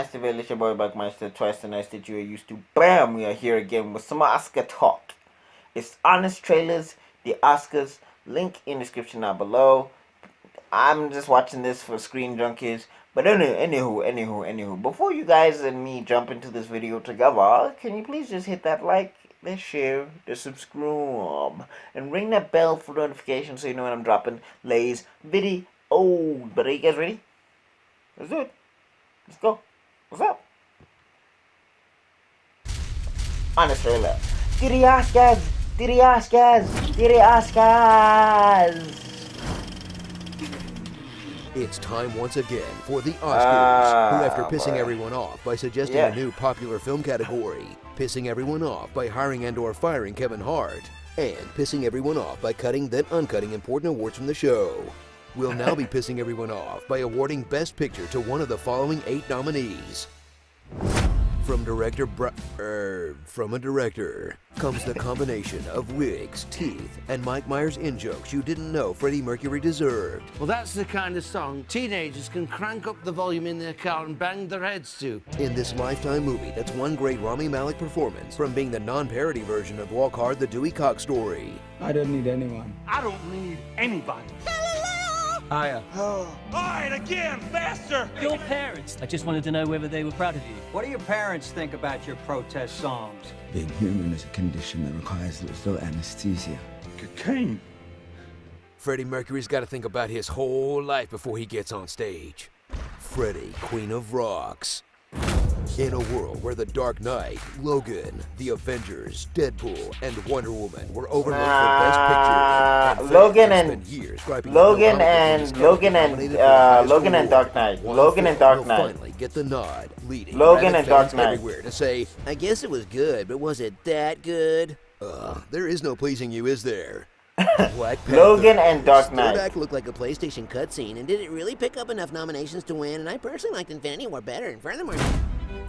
Master Bill, it's your boy Buckmeister, twice the nice that you are used to. Bam! We are here again with some Oscar talk. It's Honest Trailers, the Oscars, link in the description down below. I'm just watching this for Screen Junkies. But anywho, before you guys and me jump into this video together, can you please just hit that like, the share, the subscribe, and ring that bell for notifications so you know when I'm dropping Lay's video. But are you guys ready? Let's do it. Let's go. What's up? Honest Trailer. To the Oscars! To the Oscars! To the Oscars! It's time once again for the Oscars, who after pissing boy. everyone off by suggesting a new popular film category, pissing everyone off by hiring and/or firing Kevin Hart, and pissing everyone off by cutting then uncutting important awards from the show, will now be pissing everyone off by awarding Best Picture to one of the following 8 nominees. From a director comes the combination of wigs, teeth, and Mike Myers in-jokes you didn't know Freddie Mercury deserved. Well, that's the kind of song teenagers can crank up the volume in their car and bang their heads to. In this Lifetime movie that's one great Rami Malek performance from being the non-parody version of Walk Hard, the Dewey Cox story. I don't need anyone. I don't need anybody. Hiya. All right, again, faster. Your parents. I just wanted to know whether they were proud of you. What do your parents think about your protest songs? Being human is a condition that requires little anesthesia. Cocaine. Freddie Mercury's got to think about his whole life before he gets on stage. Freddie, Queen of Rocks. In a world where The Dark Knight, Logan, The Avengers, Deadpool, and Wonder Woman were overlooked for Best Picture, Logan Freddie and spent years griping Logan about and Oscars Logan nominated and for the highest Logan and award. Dark Knight. One Logan and film Dark will Knight. finally get the nod, leading Logan rabid and Dark fans Knight. everywhere to say, I guess it was good, but was it that good? There is no pleasing you, is there? Black Panther. Logan and Dark Knight. Throwback looked like a PlayStation cutscene, and did it really pick up enough nominations to win? And I personally liked Infinity War better, and furthermore...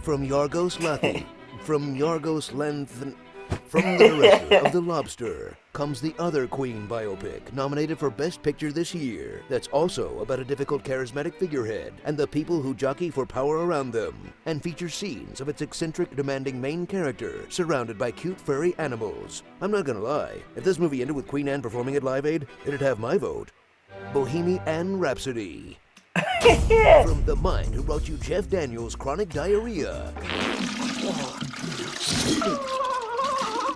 From Yorgos Lanthimos, from the director of The Lobster, comes the other Queen biopic nominated for Best Picture this year. That's also about a difficult, charismatic figurehead and the people who jockey for power around them, and features scenes of its eccentric, demanding main character surrounded by cute, furry animals. I'm not gonna lie, if this movie ended with Queen Anne performing at Live Aid, it'd have my vote. Bohemian Rhapsody. From the mind who brought you Jeff Daniels' Chronic Diarrhea.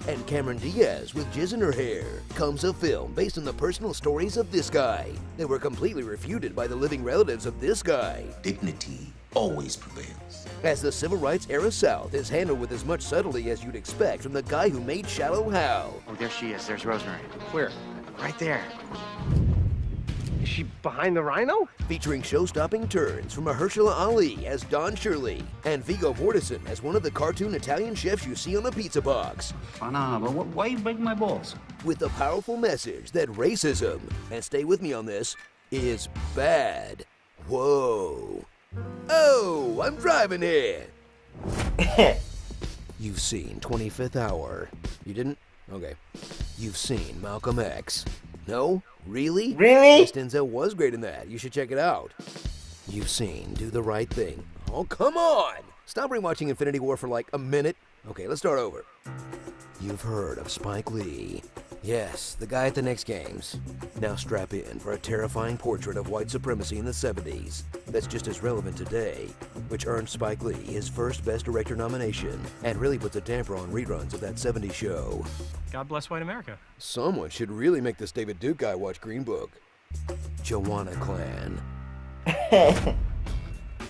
And Cameron Diaz with jizz in her hair, comes a film based on the personal stories of this guy. They were completely refuted by the living relatives of this guy. Dignity always prevails. As the Civil Rights era South is handled with as much subtlety as you'd expect from the guy who made Shallow Hal. Oh, there she is. There's Rosemary. Where? Right there. Is she behind the rhino? Featuring show-stopping turns from Mahershala Ali as Don Shirley and Viggo Mortensen as one of the cartoon Italian chefs you see on the pizza box. Oh, no, but why are you breaking my balls? With the powerful message that racism, and stay with me on this, is bad. Whoa. Oh, I'm driving here. You've seen 25th Hour. You didn't? Okay. You've seen Malcolm X. No? Really? Really? Yes, Denzel was great in that. You should check it out. You've seen Do the Right Thing. Oh, come on! Stop rewatching Infinity War for like a minute. Okay, let's start over. You've heard of Spike Lee. Yes, the guy at the next games. Now strap in for a terrifying portrait of white supremacy in the 70s that's just as relevant today, which earned Spike Lee his first Best Director nomination and really puts a damper on reruns of that 70s show. God bless white America. Someone should really make this David Duke guy watch Green Book. Joanna Clan.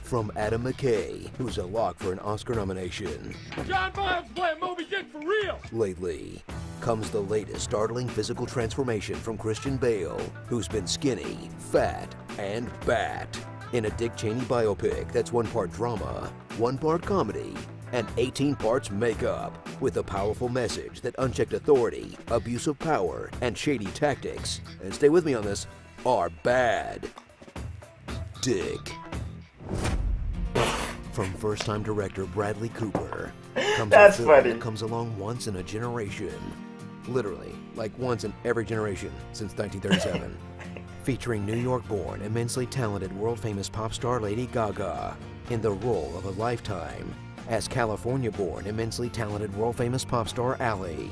From Adam McKay, who's a lock for an Oscar nomination. John Bob's playing Moby Dick for real. Lately, comes the latest startling physical transformation from Christian Bale, who's been skinny, fat, and bat, in a Dick Cheney biopic that's one part drama, one part comedy, and 18 parts makeup, with a powerful message that unchecked authority, abuse of power, and shady tactics, and stay with me on this, are bad. Dick. From first-time director Bradley Cooper comes That's a film funny. that comes along once in a generation. Literally, like once in every generation since 1937. Featuring New York-born, immensely talented, world-famous pop star Lady Gaga. in the role of a lifetime as California-born, immensely talented, world-famous pop star Ally,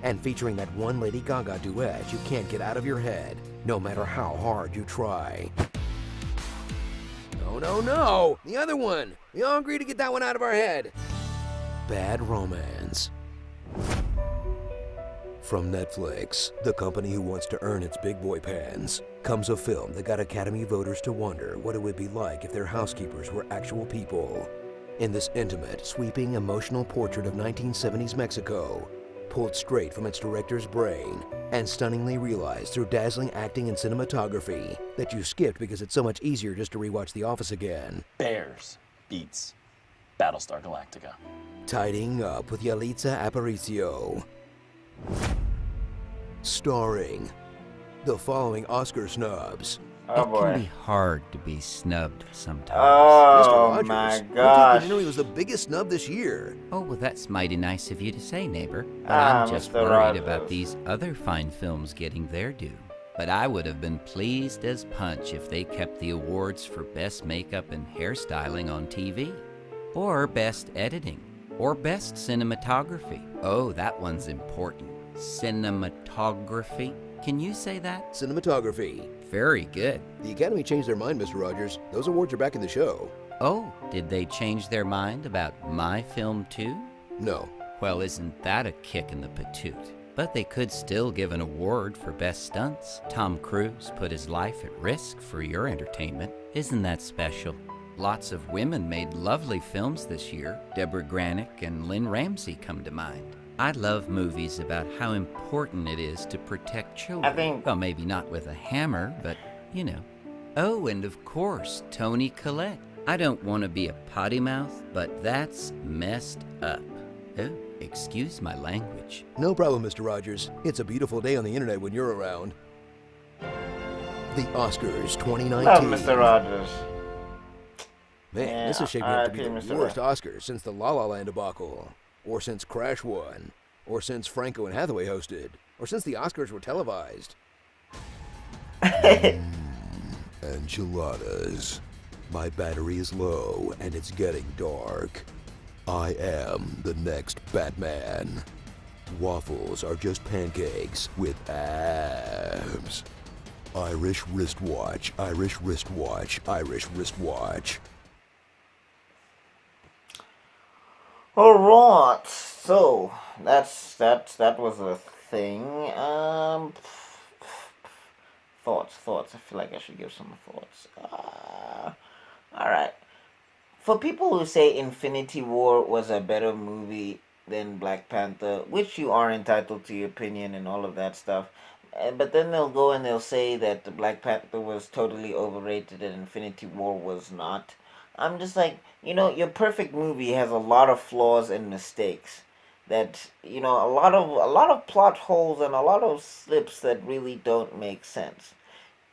and featuring that one Lady Gaga duet you can't get out of your head, no matter how hard you try. No, no, no! The other one! We all agree to get that one out of our head. Bad Romance. From Netflix, the company who wants to earn its big boy pans, comes a film that got Academy voters to wonder what it would be like if their housekeepers were actual people. In this intimate, sweeping, emotional portrait of 1970s Mexico, pulled straight from its director's brain, and stunningly realized through dazzling acting and cinematography that you skipped because it's so much easier just to rewatch The Office again. Bears beats Battlestar Galactica. Tidying Up with Yalitza Aparicio. Starring the following Oscar snubs. Oh It can boy. be hard to be snubbed sometimes. Mr. Oh Rogers, my I gosh. think he was the biggest snub this year. Oh, well, that's mighty nice of you to say, neighbor. But Ah, I'm just Mr. worried Rogers. about these other fine films getting their due. But I would have been pleased as punch if they kept the awards for Best Makeup and Hairstyling on TV, or Best Editing, or Best Cinematography. Oh, that one's important. Cinematography. Can you say that? Cinematography. Very good. The Academy changed their mind, Mr. Rogers. Those awards are back in the show. Oh, did they change their mind about my film too? No. Well, isn't that a kick in the patoot? But they could still give an award for best stunts. Tom Cruise put his life at risk for your entertainment. Isn't that special? Lots of women made lovely films this year. Deborah Granick and Lynn Ramsey come to mind. I love movies about how important it is to protect children. I think- Well, maybe not with a hammer, but, you know. Oh, and of course, Toni Collette. I don't want to be a potty mouth, but that's messed up. Oh, excuse my language. No problem, Mr. Rogers. It's a beautiful day on the internet when you're around. The Oscars 2019. Love Mr. Rogers. Man, Yeah, this is shaping up to be R.I.P. the Mr. worst Oscars since the La La Land debacle, or since Crash won, or since Franco and Hathaway hosted, or since the Oscars were televised. Enchiladas. My battery is low and it's getting dark. I am the next Batman. Waffles are just pancakes with abs. Irish wristwatch, Irish wristwatch, Irish wristwatch. All right, so that was a thing. Thoughts. I feel like I should give some thoughts. All right. For people who say Infinity War was a better movie than Black Panther, which you are entitled to your opinion and all of that stuff, but then they'll go and they'll say that the Black Panther was totally overrated and Infinity War was not. I'm just like, your perfect movie has a lot of flaws and mistakes. That, a lot of plot holes and a lot of slips that really don't make sense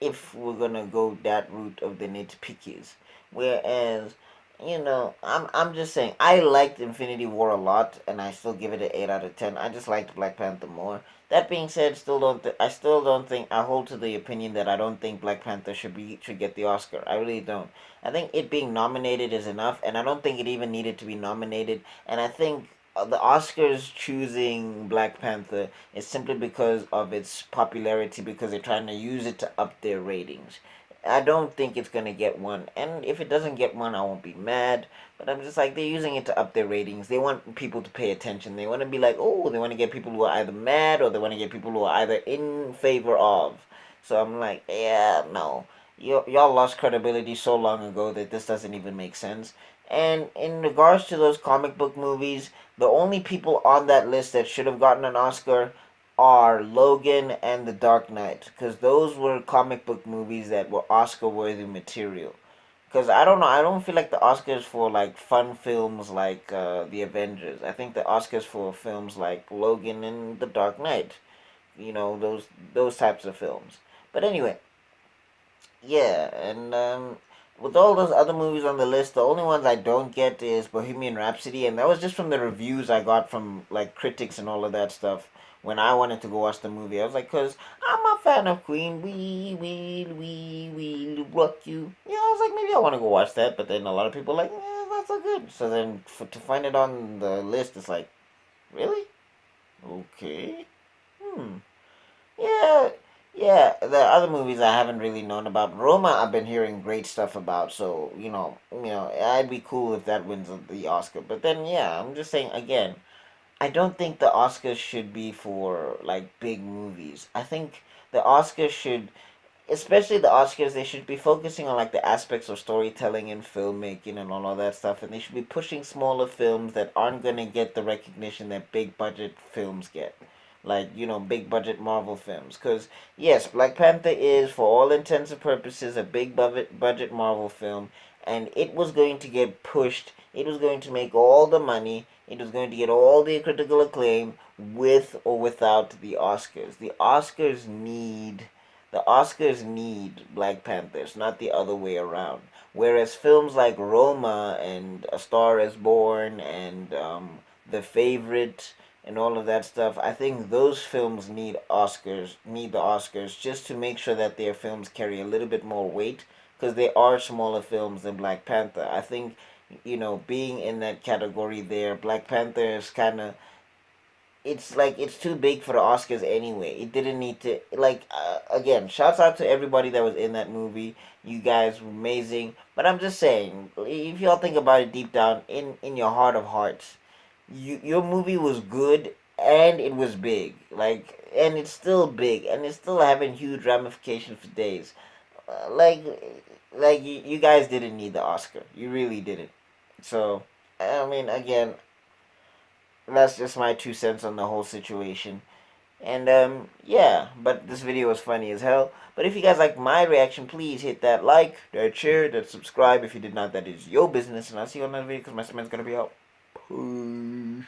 if we're gonna go that route of the nitpickies. Whereas, I'm just saying, I liked Infinity War a lot, and I still give it an 8 out of 10. I just liked Black Panther more. That being said, I hold to the opinion that I don't think Black Panther should get the Oscar. I really don't. I think it being nominated is enough, and I don't think it even needed to be nominated. And I think the Oscars choosing Black Panther is simply because of its popularity, because they're trying to use it to up their ratings. I don't think it's going to get one. And if it doesn't get one, I won't be mad. But I'm just like, they're using it to up their ratings. They want people to pay attention. They want to be like, oh, they want to get people who are either mad or they want to get people who are either in favor of. So I'm like, yeah, no. Y'all lost credibility so long ago that this doesn't even make sense. And in regards to those comic book movies, the only people on that list that should have gotten an Oscar are Logan and The Dark Knight, because those were comic book movies that were Oscar-worthy material. Because I don't know, I don't feel like the Oscars for like fun films like The Avengers. I think the Oscars for films like Logan and The Dark Knight, those types of films. But anyway, yeah, and with all those other movies on the list, the only ones I don't get is Bohemian Rhapsody, and that was just from the reviews I got from like critics and all of that stuff. When I wanted to go watch the movie, I was like, cause I'm a fan of Queen. We rock you. Yeah, I was like, maybe I want to go watch that, but then a lot of people were like, that's so good. So then to find it on the list, it's like, really? Okay. Yeah, yeah. The other movies I haven't really known about. Roma, I've been hearing great stuff about. So I'd be cool if that wins the Oscar. But then, yeah, I'm just saying again. I don't think the Oscars should be for like big movies. I think the Oscars should, especially the Oscars, they should be focusing on like the aspects of storytelling and filmmaking and all of that stuff, and they should be pushing smaller films that aren't gonna get the recognition that big budget films get, like big budget Marvel films. Because yes, Black Panther is, for all intents and purposes, a big budget Marvel film, and it was going to get pushed. It was going to make all the money. It was going to get all the critical acclaim with or without the Oscars. The Oscars need Black Panthers, not the other way around. Whereas films like Roma and A Star Is Born and The Favorite and all of that stuff, I think those films need the Oscars just to make sure that their films carry a little bit more weight, because they are smaller films than Black Panther. I think being in that category there, Black Panther is kind of, it's like, it's too big for the Oscars anyway. It didn't need to, again, shouts out to everybody that was in that movie. You guys were amazing. But I'm just saying, if y'all think about it deep down, in your heart of hearts, your movie was good and it was big. And it's still big and it's still having huge ramifications for days. You guys didn't need the Oscar. You really didn't. So, I mean, again, that's just my 2 cents on the whole situation. And, yeah, but this video was funny as hell. But if you guys like my reaction, please hit that like, that share, that subscribe. If you did not, that is your business. And I'll see you on another video because my segment's going to be out. Peace.